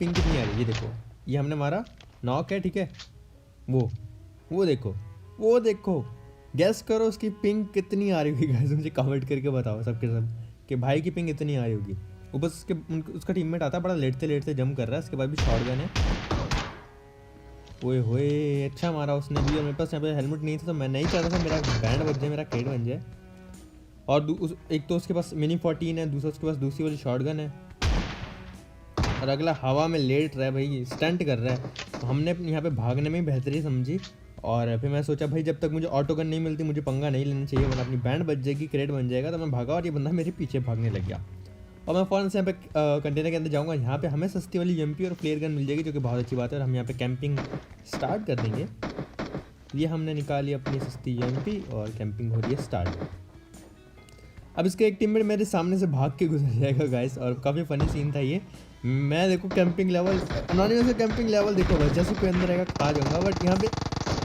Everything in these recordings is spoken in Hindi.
पिंग कितनी आ रही है, ये देखो, ये हमने मारा, नॉक है, ठीक है। वो देखो, वो देखो, गैस करो उसकी पिंग कितनी आ रही होगी गाइस, मुझे कमेंट करके बताओ सबके सब कि भाई की पिंग इतनी आ रही होगी। वो बस उसका टीममेट आता है, बड़ा लेटते लेटते जंप कर रहा है, उसके बाद भी शॉटगन है। ओए होए, अच्छा मारा उसने भी, और मेरे पास यहाँ पे हेलमेट नहीं था तो मैं नहीं चाहता था मेरा बैंड बच जाए, मेरा क्रेट बन जाए। और एक तो उसके पास मिनी 14 है, दूसरा उसके पास दूसरी वाली शॉटगन है, और अगला हवा में लेट रहा है भाई, स्टंट कर रहा है। तो हमने यहाँ पे भागने में ही बेहतरी समझी, और फिर मैं सोचा भाई जब तक मुझे ऑटो गन नहीं मिलती मुझे पंगा नहीं लेना चाहिए, वरना अपनी बैंड बच जाएगी, क्रेट बन जाएगा। तो मैं भागा और ये बंदा मेरे पीछे भागने लग गया, और मैं फ़ौरन से यहाँ पे कंटेनर के अंदर जाऊँगा। यहाँ पे हमें सस्ती वाली यूएमपी और फ्लेयर गन मिल जाएगी, जो कि बहुत अच्छी बात है, और हम यहाँ पे कैंपिंग स्टार्ट कर देंगे। ये हमने निकाली अपनी सस्ती यूएमपी और कैंपिंग हो रही है स्टार्ट। अब इसका एक टीममेट मेरे सामने से भाग के गुजर जाएगा गाइस, और काफ़ी फनी सीन था ये। मैं देखो कैंपिंग लेवल, अनोनिमस का कैंपिंग लेवल देखो भाई, जैसे कोई अंदर आएगा खा जाऊँगा। बट यहाँ पे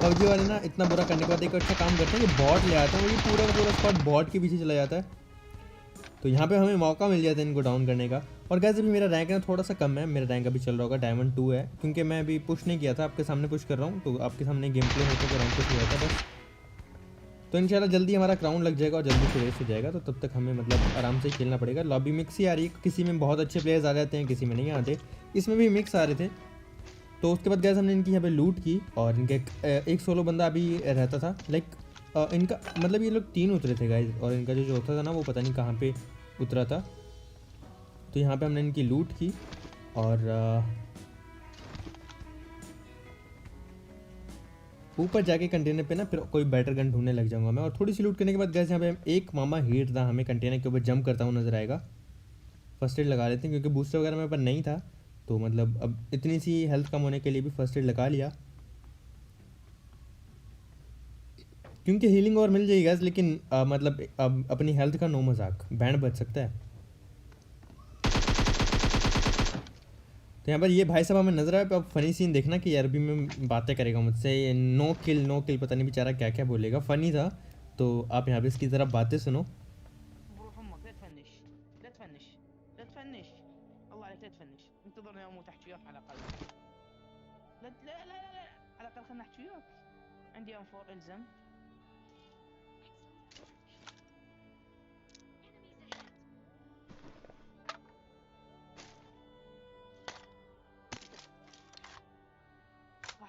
पबजी वाले ना इतना बुरा करने के बाद एक अच्छा काम करते हैं कि बॉट ले आते हैं, वो पूरा का पूरा स्पॉट बॉट के पीछे चला जाता है। तो यहाँ पे हमें मौका मिल जाता है इनको डाउन करने का। और गाइस अभी मेरा रैंक ना थोड़ा सा कम है, मेरा रैंक अभी चल रहा होगा डायमंड 2 है, क्योंकि मैं अभी पुश नहीं किया था, आपके सामने पुश कर रहा हूँ। तो आपके सामने गेम प्ले होता तो रैंक पुश हो जाता बस। तो इंशाल्लाह जल्दी हमारा क्राउन लग जाएगा और जल्दी से रेस हो जाएगा। तो तब तक हमें मतलब आराम से खेलना पड़ेगा। लॉबी मिक्स ही आ रही है, किसी में बहुत अच्छे प्लेयर्स आ जाते हैं, किसी में नहीं आते, इसमें भी मिक्स आ रहे थे। तो उसके बाद गाइस हमने इनकी यहाँ पे लूट की, और इनके एक सोलो बंदा अभी रहता था, लाइक इनका मतलब ये लोग 3 उतरे थे गाइस, और इनका जो चौथा था ना वो पता नहीं कहाँ पे उतरा था। तो यहाँ पे हमने इनकी लूट की, और ऊपर जाके कंटेनर पे ना फिर कोई बेटर गन ढूंढने लग जाऊंगा मैं। और थोड़ी सी लूट करने के बाद गाइस यहाँ पे एक मामा हीट था, हमें कंटेनर के ऊपर जंप करता हुआ नजर आएगा। फर्स्ट एड लगा लेते हैं, क्योंकि बूस्टर वगैरह मेरे पास नहीं था, तो मतलब अब इतनी सी हेल्थ कम होने के लिए भी फर्स्ट एड लगा लिया, क्योंकि हीलिंग और मिल जाएगी गाइस। लेकिन मतलब अब अपनी हेल्थ का नो मजाक, बैंड बच सकता है। तो यहाँ पर ये भाई साहब हमें नजर आया। अब फनी सीन देखना कि अरबी में बातें करेगा मुझसे, नो किल पता नहीं बेचारा क्या क्या बोलेगा, फनी था। तो आप यहाँ पे इसकी तरफ बातें सुनो।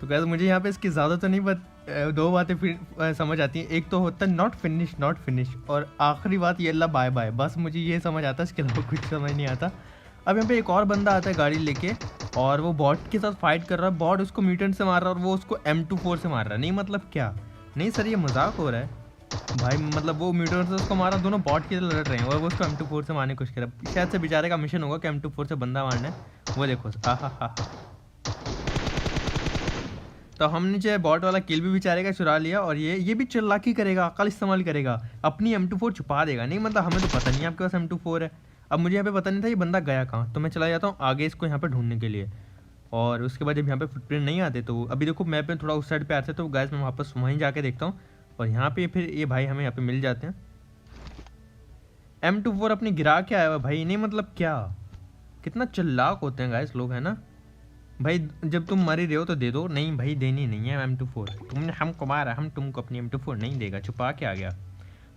तो गाइस मुझे यहाँ पे इसकी ज़्यादा तो नहीं, बट 2 बातें फिर समझ आती हैं। एक तो होता है नॉट फिनिश, और आखिरी बात ये अल्लाह बाय बाय, बस मुझे ये समझ आता है, इसके अलावा कुछ समझ नहीं आता। अब यहाँ पे एक और बंदा आता है गाड़ी लेके, और वो बॉट के साथ फाइट कर रहा है। बॉट उसको म्यूटेंट से मार रहा है और वो उसको M24 से मार रहा है। नहीं मतलब क्या, नहीं सर ये मजाक हो रहा है भाई, मतलब वो म्यूटेंट से उसको मारा, दोनों बॉट की तरह लड़ रहे हैं, और वो उसको M24 से मारने की कोशिश कर रहा है। शायद से बेचारे का मिशन होगा कि M24 से बंदा मारना है। वो देखो हा। तो हमने जो है बॉट वाला किल भी बेचारे का चुरा लिया, और ये भी चालाकी करेगा, अकल इस्तेमाल करेगा, अपनी M24 छुपा देगा। नहीं मतलब हमें तो पता नहीं है आपके पास M24 है। अब मुझे यहाँ पे पता नहीं था ये बंदा गया कहाँ, तो मैं चला जाता हूँ आगे इसको यहाँ पे ढूंढने के लिए। और उसके बाद जब यहाँ पे फुटप्रिंट नहीं आते, तो अभी देखो मैप में थोड़ा उस साइड पे आते, तो गाइस मैं वापस वहीं जाके देखता हूँ, और यहाँ पे फिर ये भाई हमें यहाँ पे मिल जाते हैं। M24 अपनी गिरा के आया हुआ भाई, नहीं मतलब क्या, कितना चालाक होते हैं गाइस लोग, है ना भाई। जब तुम मर ही रहे हो तो दे दो, नहीं भाई देनी नहीं है M24, तुमने हमको मारा, हम तुमको अपनी M24 नहीं देगा, छुपा के आ गया।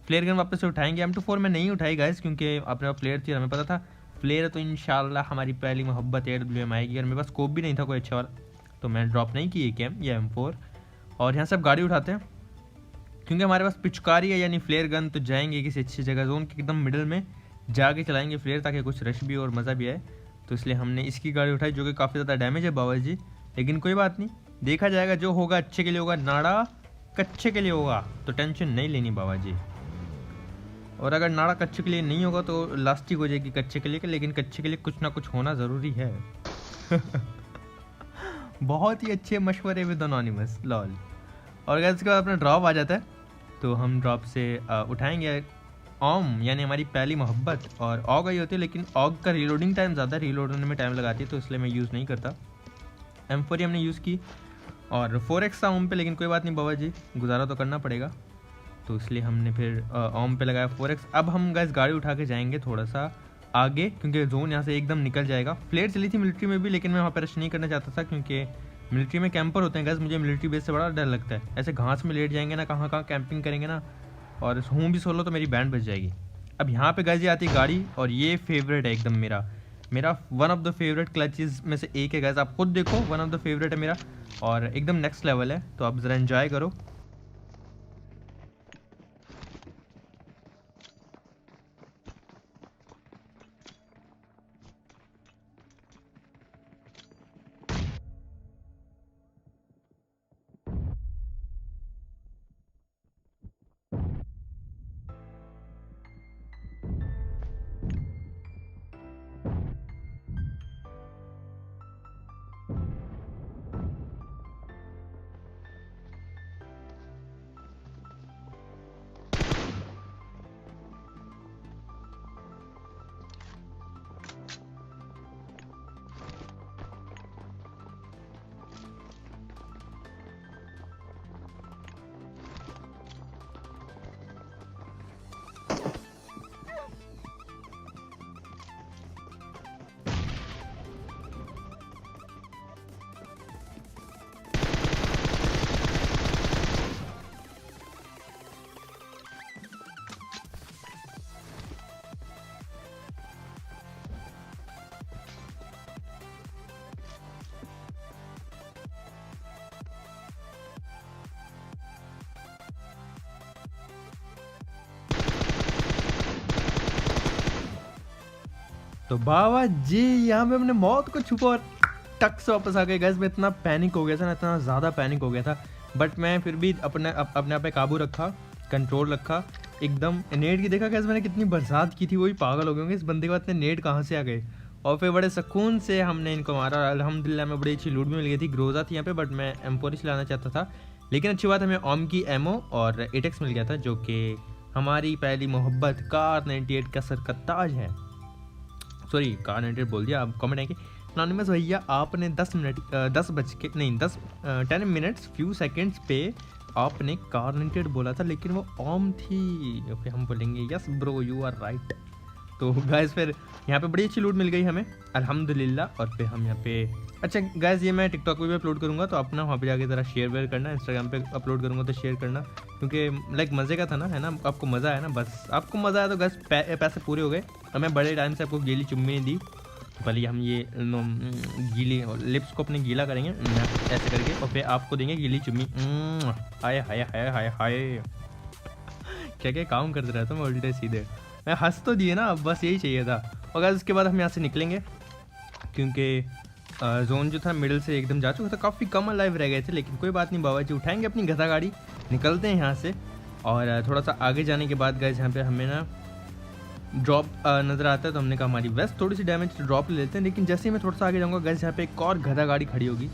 फ्लेयर गन वापस से उठाएंगे। M24 में नहीं उठाई गाइस, क्योंकि अपने पास प्लेयर थी, हमें पता था फ्लेयर तो इंशाल्लाह हमारी पहली मोहब्बत AWM आएगी, और मेरे पास स्कोप भी नहीं था कोई अच्छा वाला, तो मैंने ड्रॉप नहीं की AKM या M4। और यहाँ से अब गाड़ी उठाते हैं, क्योंकि हमारे पास पिचकारी है यानी फ्लेयर गन, तो जाएंगे किसी अच्छी जगह, जोन के एकदम मिडिल में जाके चलाएंगे फ्लेयर, ताकि कुछ रश भी और मज़ा भी आए। तो इसलिए हमने इसकी गाड़ी उठाई, जो कि काफ़ी ज़्यादा डैमेज है बाबा जी, लेकिन कोई बात नहीं, देखा जाएगा, जो होगा अच्छे के लिए होगा, नाड़ा कच्चे के लिए होगा, तो टेंशन नहीं लेनी बाबा जी। और अगर नाड़ा कच्चे के लिए नहीं होगा तो लास्टिक हो जाएगी कच्चे के लिए, लेकिन कच्चे के लिए कुछ ना कुछ होना ज़रूरी है। बहुत ही अच्छे मशवरे विद एनोनिमस लॉल। और अगर इसके बाद अपना ड्रॉप आ जाता है, तो हम ड्रॉप से उठाएंगे ऑम, यानी हमारी पहली मोहब्बत। और ऑग आई होती है, लेकिन ऑग का रीलोडिंग टाइम ज़्यादा, रीलोड होने में टाइम लगाती है, तो इसलिए मैं यूज़ नहीं करता। M4 हमने यूज़ की और 4x था ओम पे, लेकिन कोई बात नहीं बाबा जी, गुजारा तो करना पड़ेगा, तो इसलिए हमने फिर ओम पे लगाया 4x। अब हम गैस गाड़ी उठा के जाएंगे थोड़ा सा आगे, क्योंकि जोन यहाँ से एकदम निकल जाएगा। फ्लेयर चली थी मिलिट्री में भी, लेकिन मैं वहाँ पर रश नहीं करना चाहता था, क्योंकि मिलिट्री में कैंपर होते हैं गैस, मुझे मिलिट्री बेस से बड़ा डर लगता है। ऐसे घास में लेट जाएंगे ना, कहाँ कहाँ कैंपिंग करेंगे ना, और हूँ भी सोलो तो मेरी बैंड बच जाएगी। अब यहाँ पे गैस ये आती है गाड़ी, और ये फेवरेट है एकदम मेरा one of the favourite clutches में से एक है गैस, आप खुद देखो, वन ऑफ द फेवरेट है मेरा, और एकदम नेक्स्ट लेवल है, तो आप ज़रा एंजॉय करो। तो बाबा जी यहाँ पे हमने मौत को छुपा और टक से वापस आ गए गैस। मैं इतना पैनिक हो गया था ना, इतना ज़्यादा पैनिक हो गया था, बट मैं फिर भी अपने आप पे काबू रखा, कंट्रोल रखा एकदम। नेट की देखा गैस मैंने कितनी बरसात की थी, वही पागल हो गए होंगे इस बंदे के बाद इतने नेट कहाँ से आ गए। और फिर बड़े सुकून से हमने इनको मारा, और अल्हम्दुलिल्लाह में बड़ी अच्छी लूट भी मिल गई थी। ग्रोजा थी यहाँ पे, बट मैं M4 चलाना चाहता था, लेकिन अच्छी बात हमें ओम की एमओ और 8x मिल गया था, जो कि हमारी पहली मोहब्बत कार 98 का सर का ताज है। सॉरी कार 98 बोल दिया। अब कमेंट है कि एनोनिमस भैया आपने 10 मिनट्स फ्यू सेकंड्स पे आपने कार 98 बोला था, लेकिन वो ओम थी। फिर हम बोलेंगे yes bro you are right. तो गाइस फिर यहाँ पे बड़ी अच्छी लूट मिल गई हमें अल्हम्दुलिल्लाह। और फिर हम यहाँ पे अच्छा गाइस ये मैं टिकटॉक पे भी अपलोड करूँगा, तो अपना वहाँ पे जाके ज़रा शेयर वेयर करना, इंस्टाग्राम पे अपलोड करूँगा तो शेयर करना, क्योंकि लाइक मज़े का था ना, है ना, आपको मज़ा आया ना, बस आपको मज़ा आया तो गाइस पैसे पूरे हो गए। और मैं बड़े टाइम से आपको गीली चुम्मी नहीं दी, तो पहले हम ये गीली लिप्स को अपने गीला करेंगे ऐसे करके, और फिर आपको देंगे गीली चुम्मी। हाय हाय हाय हाय हाय क्या क्या काम करते रहता हूँ मैं उल्टे सीधे। मैं हंस तो दिए ना, बस यही चाहिए था। और गाइस उसके बाद हम यहाँ से निकलेंगे, क्योंकि जोन जो था मिडिल से एकदम जा चुका था, काफ़ी कम लाइव रह गए थे, लेकिन कोई बात नहीं बाबा जी, उठाएंगे अपनी गधा गाड़ी, निकलते हैं यहाँ से। और थोड़ा सा आगे जाने के बाद गाइस यहाँ पे हमें ना ड्रॉप नज़र आता है, तो हमने कहा हमारी वेस्ट थोड़ी सी डैमेज, ड्रॉप ले लेते हैं। लेकिन जैसे ही मैं थोड़ा सा आगे जाऊँगा गाइस यहाँ पे एक और गधा गाड़ी खड़ी होगी,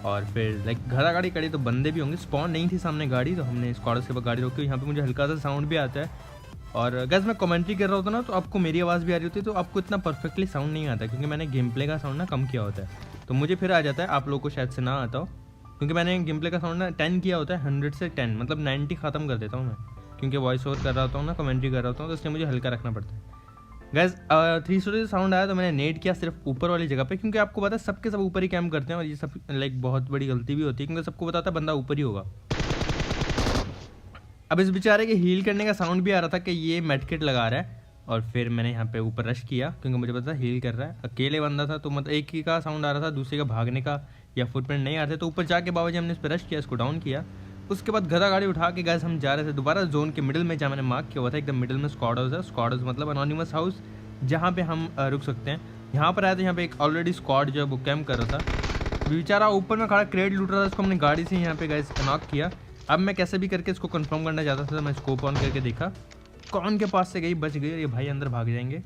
और फिर लाइक गधा गाड़ी खड़ी तो बंदे भी होंगे, स्पॉन नहीं थी सामने गाड़ी, तो हमने स्क्वाड्स के बाद गाड़ी रोकी। यहाँ पे मुझे हल्का सा साउंड भी आता है, और गैस मैं कमेंट्री कर रहा होता ना, तो आपको मेरी आवाज़ भी आ रही होती है, तो आपको इतना परफेक्टली साउंड नहीं आता, क्योंकि मैंने गेम प्ले का साउंड ना कम किया होता है, तो मुझे फिर आ जाता है, आप लोगों को शायद से ना आता हो, क्योंकि मैंने गेम प्ले का साउंड ना 10 किया होता है, 100 से 10 मतलब 90 ख़त्म कर देता हूँ मैं, क्योंकि वॉइस ओवर कर रहा होता हूँ ना, कमेंट्री कर रहा होता हूँ, तो इसलिए मुझे हल्का रखना पड़ता है। गैस 300 साउंड आया तो मैंने नेट किया सिर्फ ऊपर वाली जगह पे, क्योंकि आपको पता है सबके सब ऊपर ही कैम्प करते हैं, और ये सब लाइक बहुत बड़ी गलती भी होती है, क्योंकि सबको बताता है बंदा ऊपर ही होगा। अब इस बेचारे के हील करने का साउंड भी आ रहा था कि ये मेडकिट लगा रहा है, और फिर मैंने यहाँ पे ऊपर रश किया, क्योंकि मुझे पता हील कर रहा है। अकेले बंदा था, तो मतलब एक ही का साउंड आ रहा था, दूसरे का भागने का या फुटप्रिंट नहीं आते तो ऊपर जाके बाबा जी हमने इस पर रश किया, इसको डाउन किया। उसके बाद गधा गाड़ी उठा के गैस हम जा रहे थे दोबारा जोन के मिडिल में, जहाँ मैंने मार्क किया हुआ था एकदम मिडिल में स्क्वाड हाउस है। स्क्वाड हाउस मतलब अनोनिमस हाउस, जहाँ पे हम रुक सकते हैं। यहाँ पर आए थे, यहाँ पे एक ऑलरेडी स्क्वाड जो है वो कैम्प कर रहा था। बेचारा ऊपर में खड़ा क्रेड लूट रहा था, उसको हमने गाड़ी से यहाँ पे गैस नॉक किया। अब मैं कैसे भी करके इसको कंफर्म करना चाहता था, मैं स्कोप ऑन करके देखा कौन के पास से गई, बच गई। ये भाई अंदर भाग जाएंगे।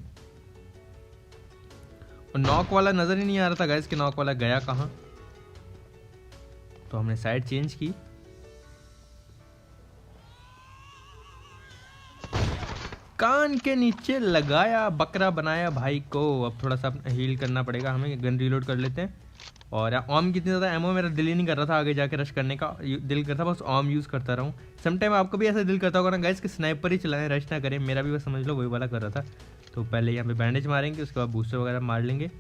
और नॉक वाला नज़र ही नहीं आ रहा था गैस कि नॉक वाला गया कहाँ। तो हमने साइड चेंज की। कान के नीचे लगाया, बकरा बनाया भाई को। अब थोड़ा सा हील करना पड़ेगा हमें, गन रीलोड कर लेते हैं। और ऑम कितनी ज़्यादा एमओ मेरा दिल ही नहीं कर रहा था आगे जाके रश करने का, दिल करता बस ऑम यूज़ करता रहूँ। समटाइम आपको भी ऐसा दिल करता होगा ना गाइस कि स्नाइपर ही चलाएं, रश ना करें। मेरा भी बस समझ लो वही वाला कर रहा था। तो पहले यहाँ पे बैंडेज मारेंगे, उसके बाद बूस्टर वगैरह मार लेंगे।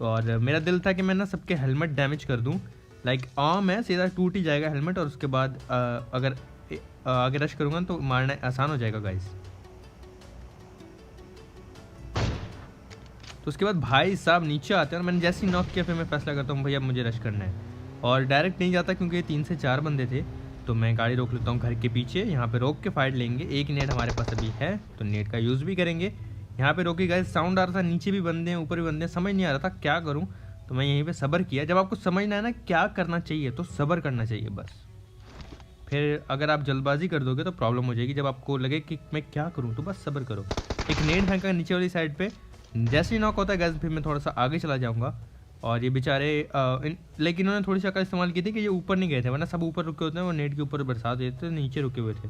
और मेरा दिल था कि मैं ना सबके हेलमेट डैमेज कर दूँ। लाइक ऑम है, सीधा टूट ही जाएगा हेलमेट, और उसके बाद अगर आगे रश करूँगा तो मारना आसान हो जाएगा गाइस। तो उसके बाद भाई साहब नीचे आते हैं और मैंने जैसे ही नॉक किया फिर मैं फैसला करता हूँ भैया मुझे रश करना है। और डायरेक्ट नहीं जाता क्योंकि 3 से 4 बंदे थे। तो मैं गाड़ी रोक लेता हूँ घर के पीछे, यहाँ पे रोक के फाइट लेंगे। एक नेट हमारे पास अभी है तो नेट का यूज़ भी करेंगे। यहाँ पे रोकी गाइस, साउंड आ रहा था, नीचे भी बंदे हैं ऊपर भी बंदे हैं, समझ नहीं आ रहा था क्या करूँ। तो मैं यहीं पर सब्र किया। जब आपको समझना है ना क्या करना चाहिए तो सब्र करना चाहिए बस। फिर अगर आप जल्दबाजी कर दोगे तो प्रॉब्लम हो जाएगी। जब आपको लगे कि मैं क्या करूँ तो बस सब्र करो। एक नेट फेंका नीचे वाली साइड पे, जैसे ही नॉक होता है गैस फिर मैं थोड़ा सा आगे चला जाऊंगा। और ये बेचारे लेकिन इन्होंने थोड़ी सी अकल इस्तेमाल की थी कि ये ऊपर नहीं गए थे, वरना सब ऊपर रुके होते हैं, वो नेट के ऊपर बरसा देते थे, नीचे रुके हुए थे।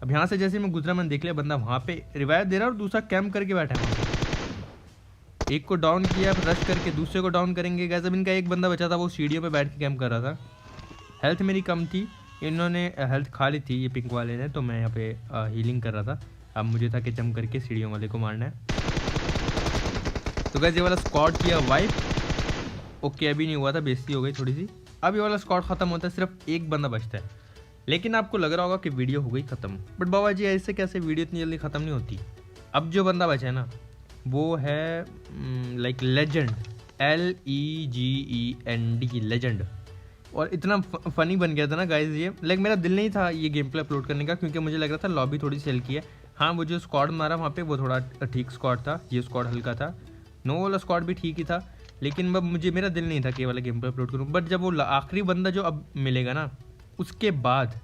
अब यहाँ से जैसे मैं गुजरा मैंने देख लिया बंदा वहाँ पे रिवाइव दे रहा है और दूसरा कैम्प करके बैठा है। एक को डाउन किया, फिर रश करके दूसरे को डाउन करेंगे गैस। अब इनका एक बंदा बचा था, वो सीढ़ियों पर बैठ के कैम्प कर रहा था। हेल्थ मेरी कम थी, इन्होंने हेल्थ खा ली थी ये पिंक वाले ने, तो मैं यहाँ पे हीलिंग कर रहा था। अब मुझे था कि जंप करके सीढ़ियों वाले को मारना है। तो गाइस ये वाला स्क्वाड किया वाइप। ओके अभी नहीं हुआ था, बेइज्जती हो गई थोड़ी सी। अब ये वाला स्क्वाड खत्म होता है, सिर्फ एक बंदा बचता है। लेकिन आपको लग रहा होगा कि वीडियो हो गई खत्म, बट बाबा जी ऐसे कैसे, वीडियो इतनी जल्दी खत्म नहीं होती। अब जो बंदा बचा है ना वो है लाइक लेजेंड, LEGEND लेजेंड। और इतना फनी बन गया था ना गाइस ये, लाइक मेरा दिल नहीं था ये गेम प्ले अपलोड करने का क्योंकि मुझे लग रहा था लॉबी थोड़ी सी हल्की है। हाँ वो जो स्क्वाड मारा वहाँ पे वो थोड़ा ठीक स्क्वाड था, ये स्क्वाड हल्का था। नो वाला स्क्वाड भी ठीक ही था, लेकिन अब मुझे मेरा दिल नहीं था कि ये वाला गेम प्ले अपलोड करूँ। बट जब वो आखिरी बंदा जो अब मिलेगा ना उसके बाद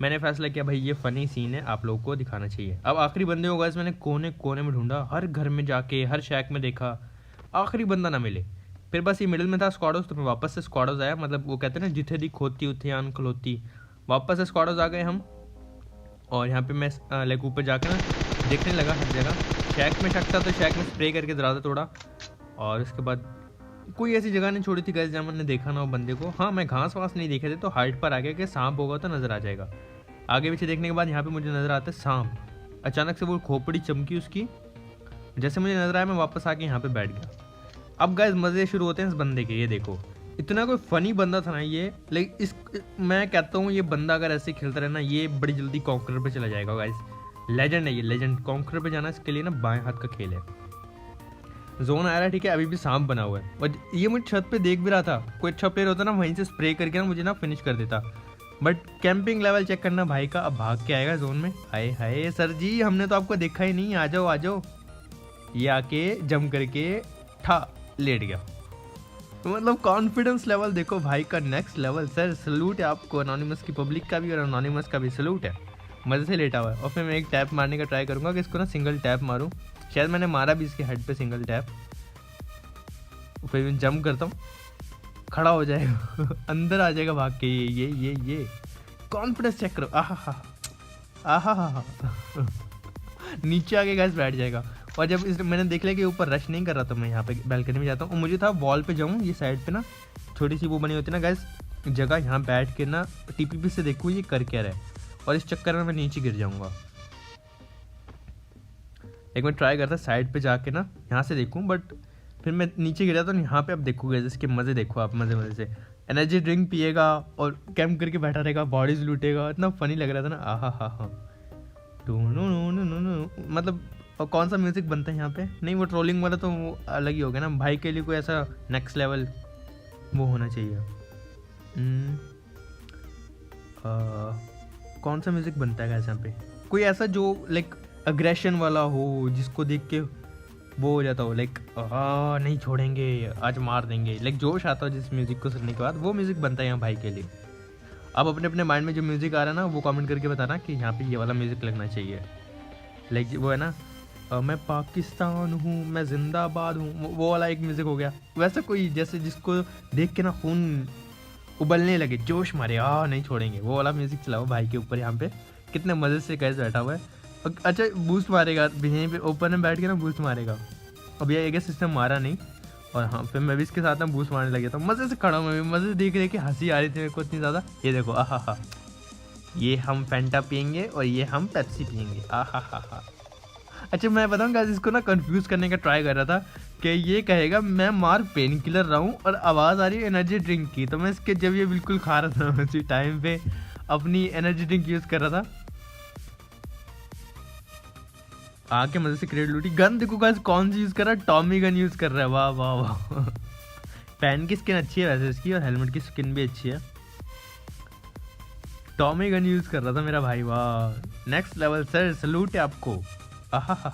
मैंने फैसला किया भाई ये फ़नी सीन है, आप लोगों को दिखाना चाहिए। अब आखिरी बंदे को गाइस मैंने कोने कोने में ढूंढा, हर घर में जाके हर शैक में देखा, आखिरी बंदा ना मिले। फिर बस ये मिडिल में था स्क्वाड हाउस, तो मैं वापस से स्क्वाड हाउस आया। मतलब वो कहते हैं ना जिथे दी खोती उथे आन खलोती, वापस से स्क्वाड हाउस आ गए हम। और यहाँ पे मैं लाइक ऊपर जाकर ना देखने लगा हर जगह। शैक में शक था तो शैक में स्प्रे करके डरा था थोड़ा। और उसके बाद कोई ऐसी जगह नहीं छोड़ी थी गाइस जहाँ मैंने देखा ना वो बंदे को। हाँ मैं घास वास नहीं देखे थे तो हाइट पर आ गया कि सांप होगा तो नज़र आ जाएगा। आगे पीछे देखने के बाद यहाँ पे मुझे नज़र आता है सांप। अचानक से वो खोपड़ी चमकी उसकी, जैसे मुझे नज़र आया मैं वापस आके यहाँ पे बैठ गया। अब गाइस मज़े शुरू होते हैं इस बंदे के। ये देखो इतना कोई फ़नी बंदा था ना ये, लेकिन इस मैं कहता हूँ ये बंदा अगर ऐसे खेलता रहे ना ये बड़ी जल्दी कॉन्करर पे चला जाएगा गाइस। लेजेंड है ये, लेजेंड। कॉन्करर पे जाना इसके लिए ना बाएं हाथ का खेल है। जोन आ रहा है ठीक है, अभी भी सांप बना हुआ है। और ये मुझे छत पे देख भी रहा था, कोई अच्छा प्लेयर होता ना वहीं से स्प्रे करके ना मुझे ना फिनिश कर देता। बट कैंपिंग लेवल चेक करना भाई का, अब भाग के आएगा जोन में। हाय हाय सर जी हमने तो आपको देखा ही नहीं, आ जाओ आ जाओ। ये आके जम करके ठा लेट गया। तो मतलब कॉन्फिडेंस लेवल देखो भाई का नेक्स्ट लेवल। सर सल्यूट है आपको, अनोनिमस की पब्लिक का भी और अनोनिमस का भी सल्यूट है। मज़े से लेटा हुआ है। और फिर मैं एक टैप मारने का ट्राई करूँगा कि इसको ना सिंगल टैप मारूँ। शायद मैंने मारा भी इसके हेड पे सिंगल टैप। फिर मैं जंप करता हूँ, खड़ा हो जाएगा अंदर आ जाएगा भाग के। ये कॉन्फिडेंस चेक करो। आहा नीचे आके गैस बैठ जाएगा। और जब मैंने देख लिया कि ऊपर रश नहीं कर रहा तो मैं यहाँ पे बैल्कनी में जाता हूँ। और मुझे था वॉल पे जाऊँ, ये साइड पे ना छोटी सी वो बनी होती है ना गैस जगह, यहाँ बैठ के ना TPP से देखूँ ये कर क्या रहा है। और इस चक्कर में मैं नीचे गिर जाऊँगा। एक मैं ट्राई करता साइड पे जाके ना यहाँ से देखूँ, बट फिर मैं नीचे गिरा तो यहाँ पे अब देखोगे इसके मज़े देखो आप, मज़े से एनर्जी ड्रिंक पिएगा और कैंप करके बैठा रहेगा, बॉडीज लूटेगा। इतना फनी लग रहा था ना। आहा मतलब और कौन सा म्यूज़िक बनता है यहाँ पे? नहीं वो ट्रोलिंग वाला तो वो अलग ही हो गया ना। भाई के लिए कोई ऐसा नेक्स्ट लेवल वो होना चाहिए। कौन सा म्यूज़िक बनता है गाइस यहाँ पे? कोई ऐसा जो लाइक अग्रेशन वाला हो, जिसको देख के वो हो जाता हो लाइक नहीं छोड़ेंगे, आज मार देंगे, लाइक जोश आता हो जिस म्यूज़िक को सुनने के बाद, वो म्यूज़िक बनता है यहाँ भाई के लिए। आप अपने अपने माइंड में जो म्यूज़िक आ रहा है ना, वो कमेंट करके बताना कि यहाँ पे ये वाला म्यूज़िक लगना चाहिए। लाइक वो है ना, मैं पाकिस्तान हूँ, मैं जिंदाबाद हूँ, वो वाला एक म्यूज़िक हो गया। वैसा कोई जैसे जिसको देख के ना खून उबलने लगे, जोश मारे, नहीं छोड़ेंगे, वो वाला म्यूज़िक चलाओ भाई के ऊपर। यहाँ पे कितने मज़े से कैसे बैठा हुआ है। अच्छा बूस्ट मारेगा यहीं पे ओपन में बैठ के ना, बूस्ट मारेगा। अब ये एक सिस्टम मारा नहीं, और हाँ फिर मैं भी इसके साथ ना बूस्ट मारने लगे, तो मज़े से खड़ा हूँ मैं भी, मज़े से देख के हंसी आ रही थी मेरे को इतनी ज़्यादा। ये देखो आहा, ये हम फैंटा पियेंगे और ये हम पेप्सी पियेंगे, आहा। अच्छा मैं बताऊँ गाइस, इसको ना कंफ्यूज करने का ट्राई कर रहा था कि ये कहेगा मैं मार पेन किलर रहा हूँ और आवाज़ आ रही है एनर्जी ड्रिंक की, तो मैं इसके जब ये बिल्कुल खा रहा था उसी टाइम पे अपनी एनर्जी ड्रिंक यूज़ कर रहा था। आके मजे से क्रेड लूटी। गन देखो गाइस कौन सी यूज़ कर रहा है, टॉमी गन यूज़ कर रहा है, वाह वाह वाह। पैन की स्किन अच्छी है वैसे इसकी, और हेलमेट की स्किन भी अच्छी है। टॉमी गन यूज़ कर रहा था मेरा भाई, वाह नेक्स्ट लेवल सर, सलूट है आपको, आहा।